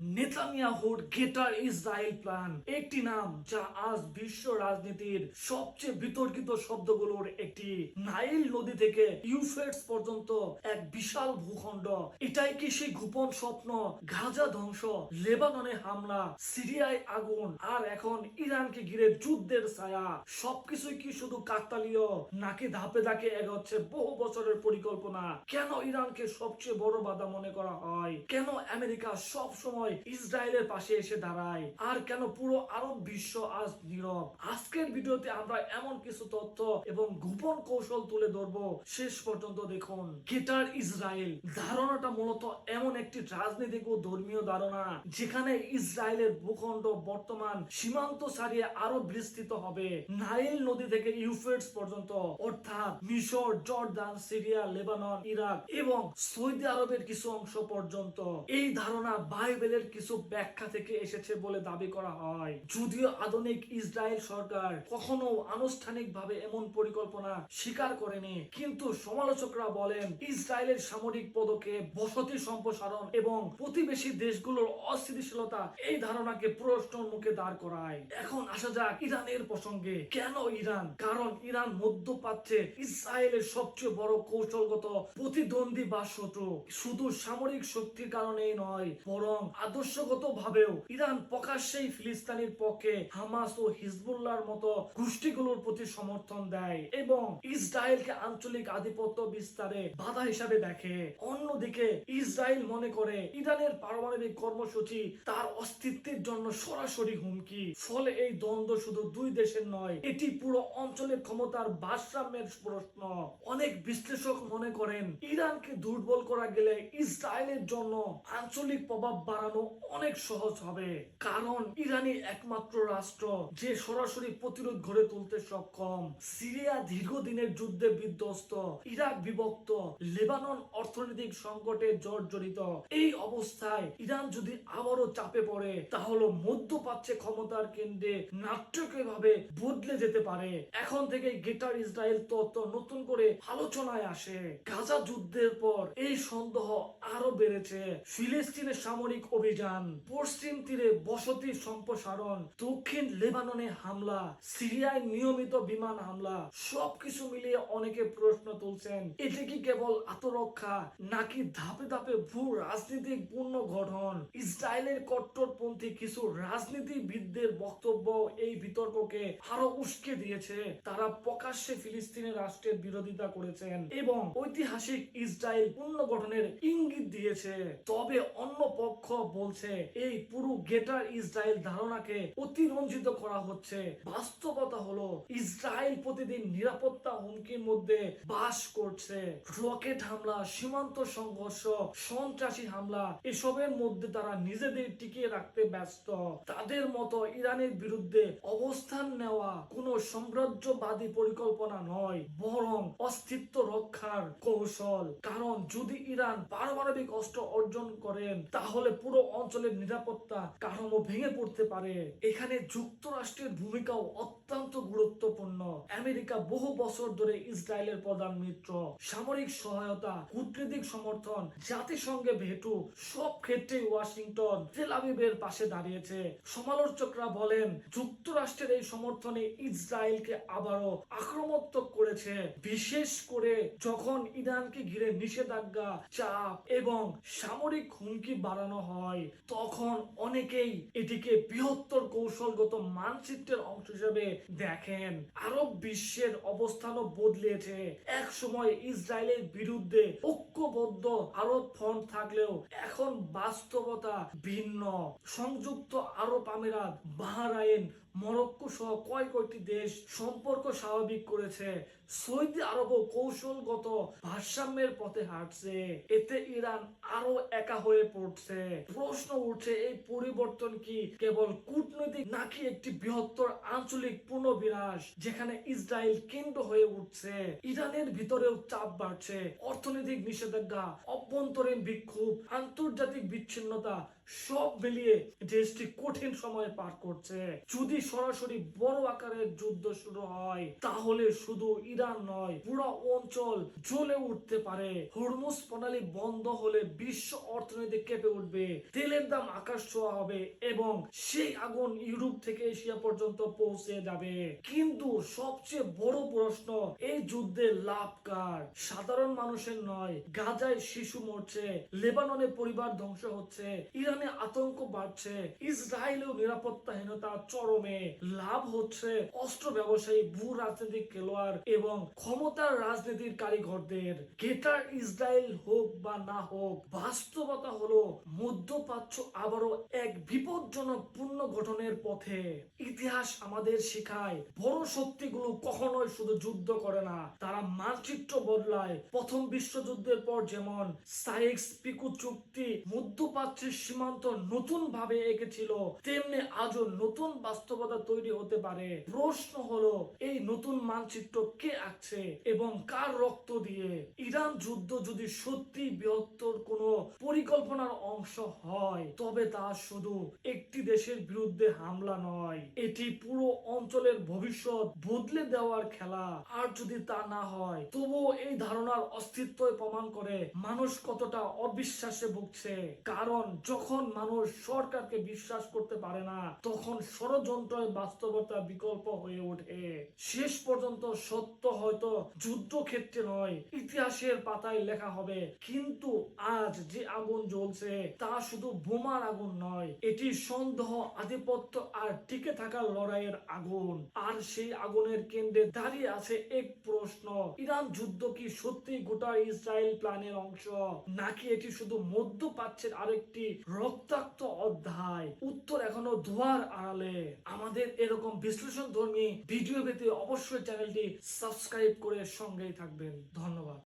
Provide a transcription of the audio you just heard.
নেতানিয়াহুর greater Israel plan একটি নাম যা আজ বিশ্ব রাজনীতির সবচেয়ে বিতর্কিত শব্দগুলোর একটি। নাইল নদী থেকে ইউফ্রেটস পর্যন্ত এক বিশাল ভূখণ্ড। এটাই কি সেই গোপন স্বপ্ন? গাজা ধ্বংস, লেবাননে হামলা, সিরিয়ায় আগুন, আর এখন ইরানকে ঘিরে যুদ্ধের ছায়া। সবকিছুই কি শুধু কাকতালীয়, নাকি ধাপে ধাপে এগোচ্ছে বহু বছরের পরিকল্পনা? কেন ইরানকে সবচেয়ে বড় বাধা মনে করা হয়? কেন আমেরিকা সব সময় ইসরায়েলের পাশে এসে দাঁড়ায়? আর কেন পুরো আরব বিশ্ব আজ নীরব? আজকের ভিডিওতে আমরা এমন কিছু তথ্য এবং গোপন কৌশল তুলে ধরবো, শেষ পর্যন্ত দেখুন। গ্রেটার ইসরায়েল ধারণাটা মূলত এমন একটি রাজনৈতিক ও ধর্মীয় ধারণা যেখানে ইসরায়েলের ভূখণ্ড বর্তমান সীমান্ত ছাড়িয়ে আরো বিস্তৃত হবে, নাইল নদী থেকে ইউফ্রেটস পর্যন্ত, অর্থাৎ মিশর, জর্দান, সিরিয়া, লেবানন, ইরাক এবং সৌদি আরবের কিছু অংশ পর্যন্ত। এই ধারণা বাইবেলের কিছু ব্যাখ্যা থেকে এসেছে বলে দাবি করা হয়, যদিও আধুনিক ইসরায়েল সরকার কখনো আনুষ্ঠানিকভাবে এমন পরিকল্পনা স্বীকার করেনি। কিন্তু সমালোচকরা বলেন ইসরায়েলের সামরিক পদক্ষেপ, বসতি সম্প্রসারণ এবং প্রতিবেশী দেশগুলোর অস্থিতিশীলতা এই ধারণাকে প্রশ্নের মুখে দাঁড় করায়। এখন আসা যাক ইরানের প্রসঙ্গে। কেন ইরান? কারণ ইরান মধ্যপ্রাচ্যে ইসরায়েলের সবচেয়ে বড় কৌশলগত প্রতিদ্বন্দ্বী বা শত্রু। শুধু সামরিক শক্তির কারণেই নয়, বরং আদর্শগত ভাবেও ইরান প্রকাশ্যেই ফিলিস্তিনের পক্ষে হামাস ও হিজবুল্লাহর মতো গোষ্ঠীগুলোর প্রতি সমর্থন দেয় এবং ইসরায়েলকে আঞ্চলিক আধিপত্য বিস্তারে বাধা হিসাবে দেখে। অন্যদিকে ইসরায়েল মনে করে ইরানের পারমাণবিক কর্মসূচি তার অস্তিত্বের জন্য সরাসরি হুমকি। ফলে এই দ্বন্দ্ব শুধু দুই দেশের নয়, এটি পুরো অঞ্চলের ক্ষমতার ভারসাম্যের প্রশ্ন। অনেক বিশ্লেষক মনে করেন ইরানকে দুর্বল করা গেলে ইসরায়েলের জন্য আঞ্চলিক প্রভাব বাড়ানো অনেক সহজ হবে, কারণ ইরানই একমাত্র রাষ্ট্র যে সরাসরি প্রতিরোধ গড়ে তুলতে সক্ষম। সিরিয়া দীর্ঘদিনের যুদ্ধে বিধ্বস্ত, ইরাক বিভক্ত, লেবানন অর্থনৈতিক সংকটে জর্জরিত। এই অবস্থায় ইরান যদি আবারও চাপে পড়ে, তাহলে মধ্যপ্রাচ্যে ক্ষমতার কেন্দ্রে নাট্যকীয়ভাবে বদলে যেতে পারে। এখন থেকে গ্রেটার ইসরায়েল তত্ত্ব নতুন করে আলোচনায় আসে। গাজা যুদ্ধের পর এই সন্দেহ আরো বেড়েছে। ফিলিস্তিনের সামরিক অভিযান, পশ্চিম তীরে বসতি সম্প্রসারণ, দক্ষিণ লেবাননে হামলা, সিরিয়ায় নিয়মিত বিমান হামলা, সবকিছু মিলিয়ে অনেকে প্রশ্ন তুলছেন এটি কি কেবল আত্মরক্ষা, নাকি ধাপে ধাপে ভূ রাজনৈতিক পুনর্গঠন? ইসরায়েলের কট্টরপন্থী কিছু রাজনীতিবিদদের বক্তব্য এই বিতর্ককে আরো উস্কে দিয়েছে। তারা প্রকাশ্যে ফিলিস্তিনের রাষ্ট্রের বিরোধিতা করেছেন এবং ঐতিহাসিক ইসরায়েল পুনর্গঠনের ইঙ্গিত দিয়েছে। তবে অন্য পক্ষ বলছে এই পুরো গ্রেটার ইসরায়েল ধারণাকে অতিরঞ্জিত করা হচ্ছে। বাস্তবতা হলো ইসরায়েল প্রতিদিন নিরাপত্তা হুমকির মধ্যে বাস করছে। রকেট হামলা, সীমান্ত সংঘর্ষ, সন্ত্রাসী হামলা, এসবের মধ্যে তারা নিজেদের টিকিয়ে রাখতে ব্যস্ত। তাদের মতো ইরানের বিরুদ্ধে অবস্থান নেওয়া কোনো সাম্রাজ্যবাদী পরিকল্পনা নয়, বরং অস্তিত্ব রক্ষার কৌশল। কারণ যদি ইরান পারমাণবিক অস্ত্র অর্জন করেন, তাহলে পুরো অঞ্চলের নিরাপত্তা কাঠামো ভেঙে পড়তে পারে। এখানে যুক্তরাষ্ট্রের ভূমিকাও অত্যন্ত গুরুত্বপূর্ণ। আমেরিকা বহু বছর ধরে ইসরায়েলের প্রধান মিত্র। সামরিক সহায়তা, কূটনৈতিক সমর্থন, জাতিসংঘে ভেটো, সব ক্ষেত্রেই ওয়াশিংটন তেল আবিবের পাশে দাঁড়িয়েছে। সমালোচকরা বলেন যুক্তরাষ্ট্রের এই সমর্থনে ইসরায়েলকে আবারও আক্রমণাত্মক করেছে, বিশেষ করে যখন ইরানকে ঘিরে নিষেধাজ্ঞা, চাপ এবং সামরিক হুমকি বাড়ানো হয়। তখন অনেকেই এটিকে বৃহত্তর কৌশলগত মানচিত্রের অংশ হিসেবে দেখেন। আরব বিশ্বের অবস্থানও বদলেছে। এক সময় ইসরায়েলের বিরুদ্ধে ঐক্যবদ্ধ আরব ফ্রন্ট থাকলেও এখন বাস্তবতা ভিন্ন। সংযুক্ত আরব আমিরাত, বাহরাইন, মরক্কো সহ কয়েকটি দেশ সম্পর্ক স্বাভাবিক করেছে। সৌদি আরবও কৌশলগত ভারসাম্যের পথে হাঁটছে। এতে ইরান আরো একা হয়ে পড়ছে। প্রশ্ন উঠছে এই পরিবর্তন কি কেবল কূটনৈতিক, নাকি একটি বৃহত্তর আঞ্চলিক পুনর্বিনাশ যেখানে ইসরায়েল কেন্দ্র হয়ে উঠছে? ইরানের ভিতরেও চাপ বাড়ছে। অর্থনৈতিক নিষেধাজ্ঞা, অভ্যন্তরীণ বিক্ষোভ, আন্তর্জাতিক বিচ্ছিন্নতা, সব মিলিয়ে দেশটি কঠিন সময় পার করছে। যদি সরাসরি বড় আকারের যুদ্ধ শুরু হয় তাহলে শুধু ইরান নয়, পুরো অঞ্চল জ্বলে উঠতে পারে। হরমুজ প্রণালী বন্ধ হলে বিশ্ব অর্থনীতি কেঁপে উঠবে, তেলের দাম আকাশ ছোঁয়া হবে এবং সেই আগুন ইউরোপ থেকে এশিয়া পর্যন্ত পৌঁছে যাবে। কিন্তু সবচেয়ে বড় প্রশ্ন, এই যুদ্ধে লাভ কার? সাধারণ মানুষের নয়। গাজায় শিশু মরছে, লেবাননে পরিবার ধ্বংস হচ্ছে, ইরানে আতঙ্ক বাড়ছে, ইসরায়েলেও নিরাপত্তাহীনতা চরমে। লাভ হচ্ছে অস্ত্র ব্যবসায়ী, ভূ রাজনৈতিক খেলোয়াড় এবং ক্ষমতার রাজনীতির কারিগরদের। গেটার ইসরায়েল হোক বা না হোক, বাস্তবতা হলো মধ্যপ্রাচ্য আবারও এক বিপজ্জনক পুনর্গঠনের পথে। ইতিহাস আমাদের শেখায় বড় শক্তিগুলো কখনোই শুধু যুদ্ধ করে না, তারা মানচিত্র বদলায়। প্রথম বিশ্বযুদ্ধের পর যেমন সাইক্স পিকো চুক্তি মধ্যপ্রাচ্যের সীমান্ত নতুন ভাবে এঁকেছিল, তেমনি আজও নতুন বাস্তবতা তৈরি হতে পারে। প্রশ্ন হলো, এই নতুন মানচিত্র কে আঁকছে এবং কার রক্ত দিয়ে? ইরান যুদ্ধ যদি সত্যি বৃহত্তর কোনো পরিকল্পনার অংশ হয় তবে তা শুধু একটি দেশের বিরুদ্ধে হামলা নয়, এটি পুরো অঞ্চলের ভবিষ্যৎ বদলে দেওয়ার খেলা। আর যদি তা না হয় তবুও এই ধারণার অস্তিত্বই প্রমাণ করে মানুষ কতটা অবিশ্বাসে ভুগছে। কারণ যখন মানুষ সরকারকে বিশ্বাস করতে পারে না তখন ষড়যন্ত্রের বাস্তবতা বিকল্প হয়ে ওঠে। শেষ পর্যন্ত সত্য হয়তো যুদ্ধক্ষেত্রে নয়, ইতিহাসের পাতায় লেখা হবে। কিন্তু আজ যে আগুন জ্বলছে তা শুধু বোমার আগুন নয়, এটি সন্দেহ, আধিপত্য আর টিকে থাকার লড়াইয়ের আগুন। আর সেই আগুনের কেন্দ্রে দাঁড়িয়ে আছে এক প্রশ্ন, ইরান যুদ্ধ কি সত্যি গোটা ইসরায়েল প্ল্যানের অংশ, নাকি এটি শুধু মধ্যপ্রাচ্যের আরেকটি রক্তাক্ত অধ্যায়? উত্তর এখনো ধোঁয়ার আড়ালে। আমাদের এরকম বিশ্লেষণধর্মী ভিডিও পেতে অবশ্যই চ্যানেলটি সাবস্ক্রাইব করে সঙ্গেই থাকবেন। ধন্যবাদ।